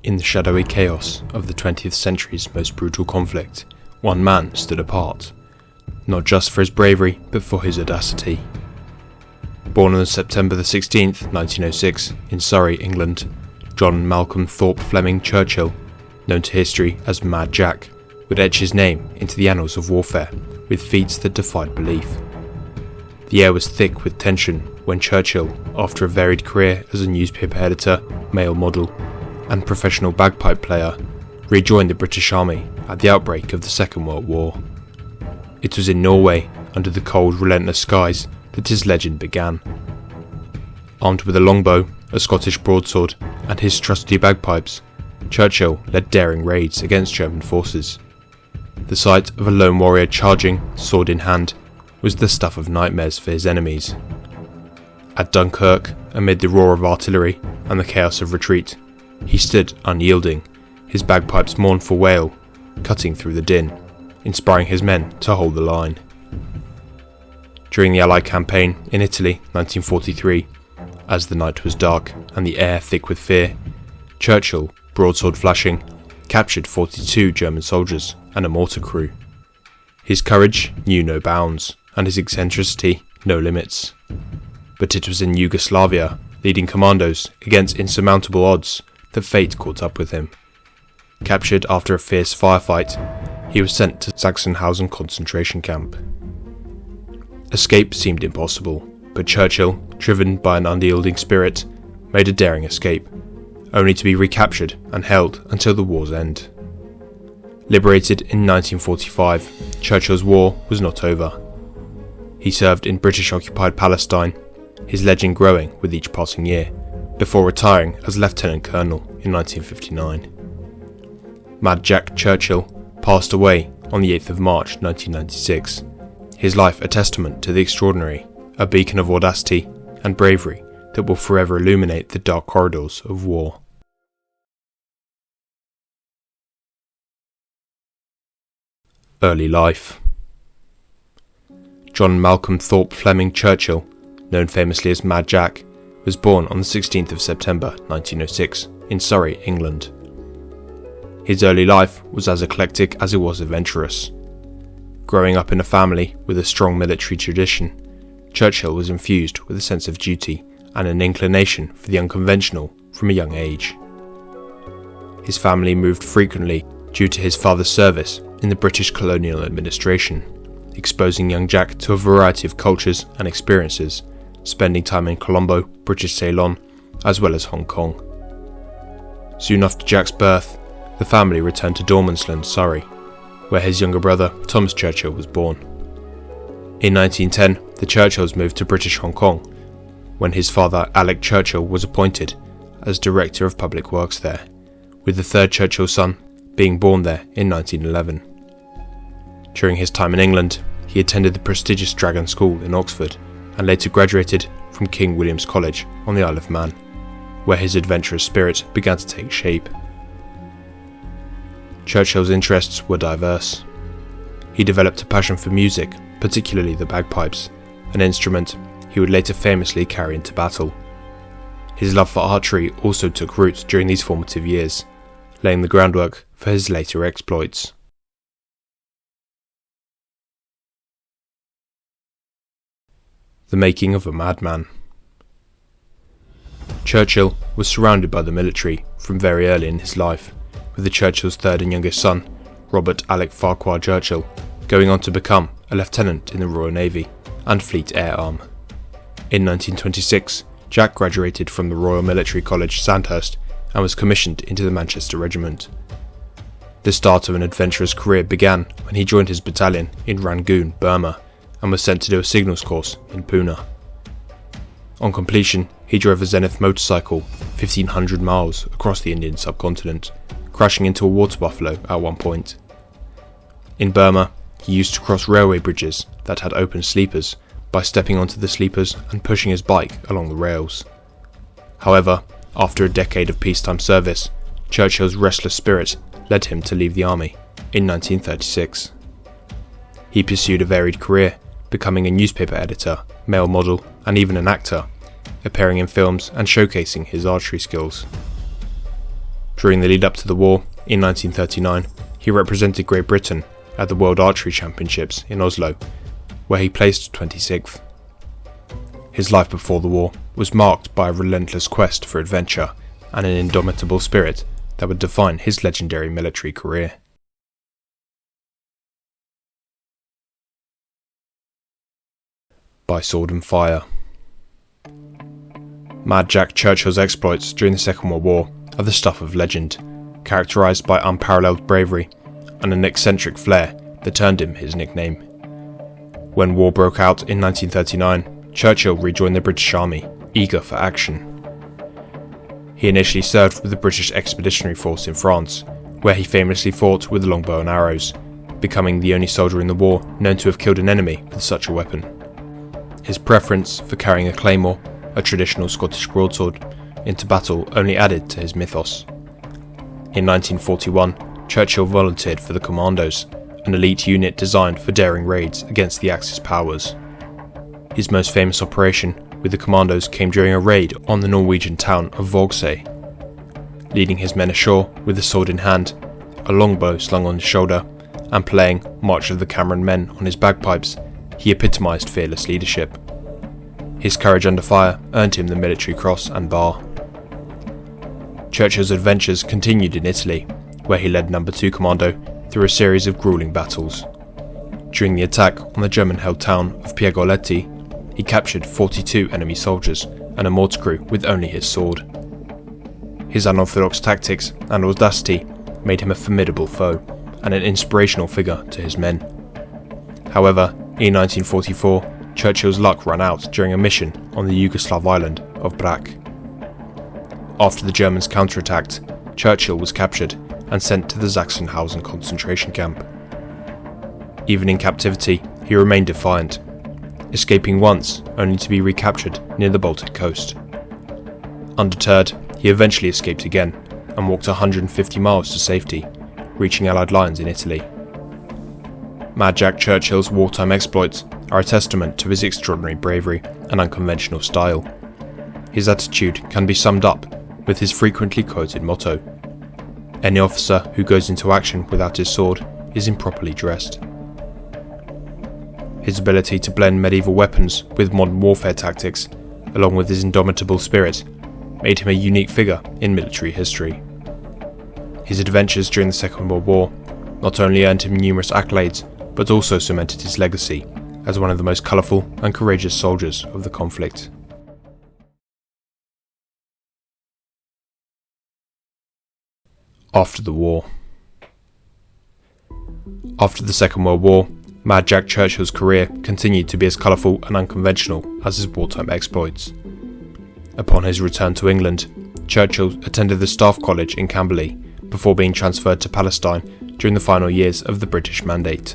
In the shadowy chaos of the 20th century's most brutal conflict, one man stood apart, not just for his bravery, but for his audacity. Born on September 16th, 1906, in Surrey, England, John Malcolm Thorpe Fleming Churchill, known to history as Mad Jack, would etch his name into the annals of warfare with feats that defied belief. The air was thick with tension when Churchill, after a varied career as a newspaper editor, male model, and professional bagpipe player, rejoined the British Army at the outbreak of the Second World War. It was in Norway, under the cold, relentless skies, that his legend began. Armed with a longbow, a Scottish broadsword, and his trusty bagpipes, Churchill led daring raids against German forces. The sight of a lone warrior charging, sword in hand, was the stuff of nightmares for his enemies. At Dunkirk, amid the roar of artillery and the chaos of retreat, he stood unyielding, his bagpipes' mournful wail cutting through the din, inspiring his men to hold the line. During the Allied campaign in Italy, 1943, as the night was dark and the air thick with fear, Churchill, broadsword flashing, captured 42 German soldiers and a mortar crew. His courage knew no bounds, and his eccentricity no limits. But it was in Yugoslavia, leading commandos against insurmountable odds, that fate caught up with him. Captured after a fierce firefight, he was sent to Sachsenhausen concentration camp. Escape seemed impossible, but Churchill, driven by an unyielding spirit, made a daring escape, only to be recaptured and held until the war's end. Liberated in 1945, Churchill's war was not over. He served in British-occupied Palestine, his legend growing with each passing year, before retiring as Lieutenant Colonel in 1959. Mad Jack Churchill passed away on the 8th of March 1996, his life a testament to the extraordinary, a beacon of audacity and bravery that will forever illuminate the dark corridors of war. Early life. John Malcolm Thorpe Fleming Churchill, known famously as Mad Jack, was born on the 16th of September 1906 in Surrey, England. His early life was as eclectic as it was adventurous. Growing up in a family with a strong military tradition, Churchill was infused with a sense of duty and an inclination for the unconventional from a young age. His family moved frequently due to his father's service in the British colonial administration, exposing young Jack to a variety of cultures and experiences, spending time in Colombo, British Ceylon, as well as Hong Kong. Soon after Jack's birth, the family returned to Dormansland, Surrey, where his younger brother, Thomas Churchill, was born. In 1910, the Churchills moved to British Hong Kong, when his father, Alec Churchill, was appointed as Director of Public Works there, with the third Churchill son being born there in 1911. During his time in England, he attended the prestigious Dragon School in Oxford, and later graduated from King William's College on the Isle of Man, where his adventurous spirit began to take shape. Churchill's interests were diverse. He developed a passion for music, particularly the bagpipes, an instrument he would later famously carry into battle. His love for archery also took root during these formative years, laying the groundwork for his later exploits. The making of a madman. Churchill was surrounded by the military from very early in his life, with the Churchill's third and youngest son, Robert Alec Farquhar Churchill, going on to become a lieutenant in the Royal Navy and Fleet Air Arm. In 1926, Jack graduated from the Royal Military College, Sandhurst, and was commissioned into the Manchester Regiment. The start of an adventurous career began when he joined his battalion in Rangoon, Burma, and was sent to do a signals course in Pune. On completion, he drove a Zenith motorcycle 1,500 miles across the Indian subcontinent, crashing into a water buffalo at one point. In Burma, he used to cross railway bridges that had open sleepers by stepping onto the sleepers and pushing his bike along the rails. However, after a decade of peacetime service, Churchill's restless spirit led him to leave the army in 1936. He pursued a varied career, becoming a newspaper editor, male model, and even an actor, appearing in films and showcasing his archery skills. During the lead up to the war, in 1939, he represented Great Britain at the World Archery Championships in Oslo, where he placed 26th. His life before the war was marked by a relentless quest for adventure and an indomitable spirit that would define his legendary military career. By sword and fire. Mad Jack Churchill's exploits during the Second World War are the stuff of legend, characterised by unparalleled bravery and an eccentric flair that turned him his nickname. When war broke out in 1939, Churchill rejoined the British Army, eager for action. He initially served with the British Expeditionary Force in France, where he famously fought with the longbow and arrows, becoming the only soldier in the war known to have killed an enemy with such a weapon. His preference for carrying a claymore, a traditional Scottish broadsword, into battle only added to his mythos. In 1941, Churchill volunteered for the Commandos, an elite unit designed for daring raids against the Axis powers. His most famous operation with the Commandos came during a raid on the Norwegian town of Vågsøy. Leading his men ashore with a sword in hand, a longbow slung on his shoulder, and playing March of the Cameron Men on his bagpipes, he epitomised fearless leadership. His courage under fire earned him the Military Cross and Bar. Churchill's adventures continued in Italy, where he led No. 2 Commando through a series of gruelling battles. During the attack on the German-held town of Piagoletti, he captured 42 enemy soldiers and a mortar crew with only his sword. His unorthodox tactics and audacity made him a formidable foe and an inspirational figure to his men. However, in 1944, Churchill's luck ran out during a mission on the Yugoslav island of Brač. After the Germans counterattacked, Churchill was captured and sent to the Sachsenhausen concentration camp. Even in captivity, he remained defiant, escaping once only to be recaptured near the Baltic coast. Undeterred, he eventually escaped again and walked 150 miles to safety, reaching Allied lines in Italy. Mad Jack Churchill's wartime exploits are a testament to his extraordinary bravery and unconventional style. His attitude can be summed up with his frequently quoted motto: "Any officer who goes into action without his sword is improperly dressed." His ability to blend medieval weapons with modern warfare tactics, along with his indomitable spirit, made him a unique figure in military history. His adventures during the Second World War not only earned him numerous accolades, but also cemented his legacy as one of the most colourful and courageous soldiers of the conflict. After the war. After the Second World War, Mad Jack Churchill's career continued to be as colourful and unconventional as his wartime exploits. Upon his return to England, Churchill attended the Staff College in Camberley before being transferred to Palestine during the final years of the British Mandate.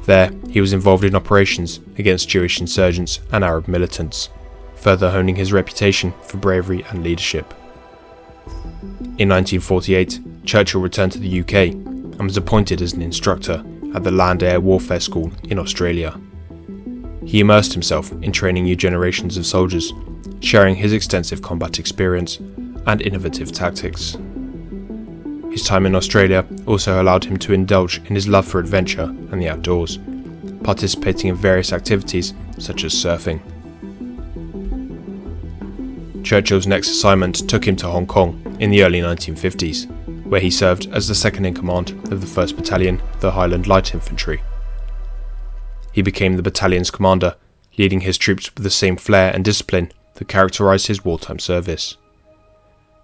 There, he was involved in operations against Jewish insurgents and Arab militants, further honing his reputation for bravery and leadership. In 1948, Churchill returned to the UK and was appointed as an instructor at the Land Air Warfare School in Australia. He immersed himself in training new generations of soldiers, sharing his extensive combat experience and innovative tactics. His time in Australia also allowed him to indulge in his love for adventure and the outdoors, participating in various activities such as surfing. Churchill's next assignment took him to Hong Kong in the early 1950s, where he served as the second-in-command of the 1st Battalion, the Highland Light Infantry. He became the battalion's commander, leading his troops with the same flair and discipline that characterised his wartime service.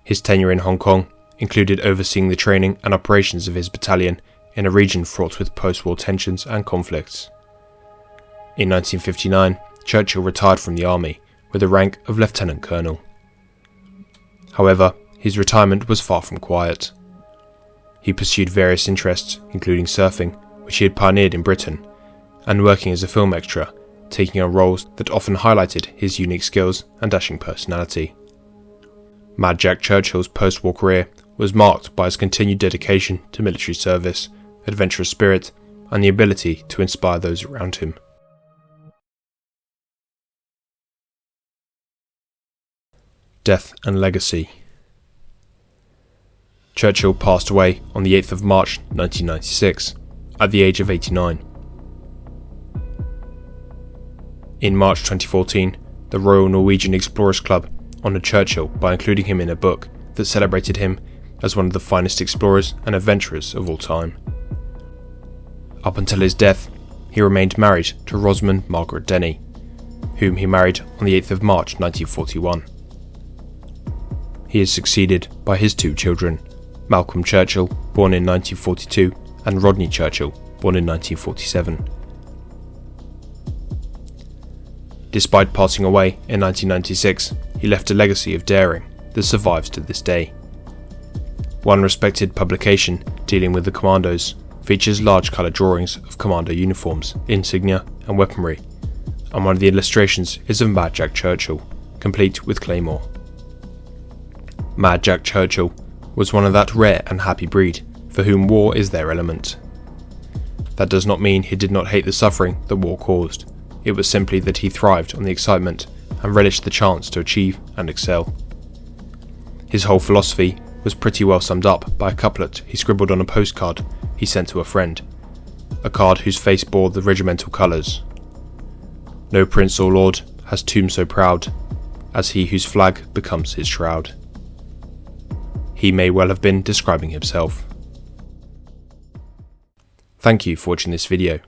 His tenure in Hong Kong included overseeing the training and operations of his battalion in a region fraught with post-war tensions and conflicts. In 1959, Churchill retired from the army with the rank of Lieutenant Colonel. However, his retirement was far from quiet. He pursued various interests, including surfing, which he had pioneered in Britain, and working as a film extra, taking on roles that often highlighted his unique skills and dashing personality. Mad Jack Churchill's post-war career was marked by his continued dedication to military service, adventurous spirit, and the ability to inspire those around him. Death and legacy. Churchill passed away on the 8th of March 1996, at the age of 89. In March 2014, the Royal Norwegian Explorers Club honoured Churchill by including him in a book that celebrated him as one of the finest explorers and adventurers of all time. Up until his death, he remained married to Rosamund Margaret Denny, whom he married on the 8th of March 1941. He is succeeded by his two children, Malcolm Churchill, born in 1942, and Rodney Churchill, born in 1947. Despite passing away in 1996, he left a legacy of daring that survives to this day. One respected publication dealing with the commandos features large colour drawings of commando uniforms, insignia and weaponry, and one of the illustrations is of Mad Jack Churchill, complete with claymore. Mad Jack Churchill was one of that rare and happy breed for whom war is their element. That does not mean he did not hate the suffering that war caused. It was simply that he thrived on the excitement and relished the chance to achieve and excel. His whole philosophy was pretty well summed up by a couplet he scribbled on a postcard he sent to a friend, a card whose face bore the regimental colours. No prince or lord has tomb so proud as he whose flag becomes his shroud. He may well have been describing himself. Thank you for watching this video.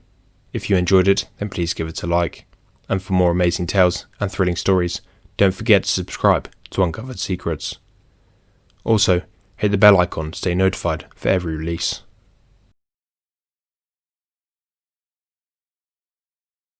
If you enjoyed it, then please give it a like. And for more amazing tales and thrilling stories, don't forget to subscribe to Uncovered Secrets. Also, hit the bell icon to stay notified for every release.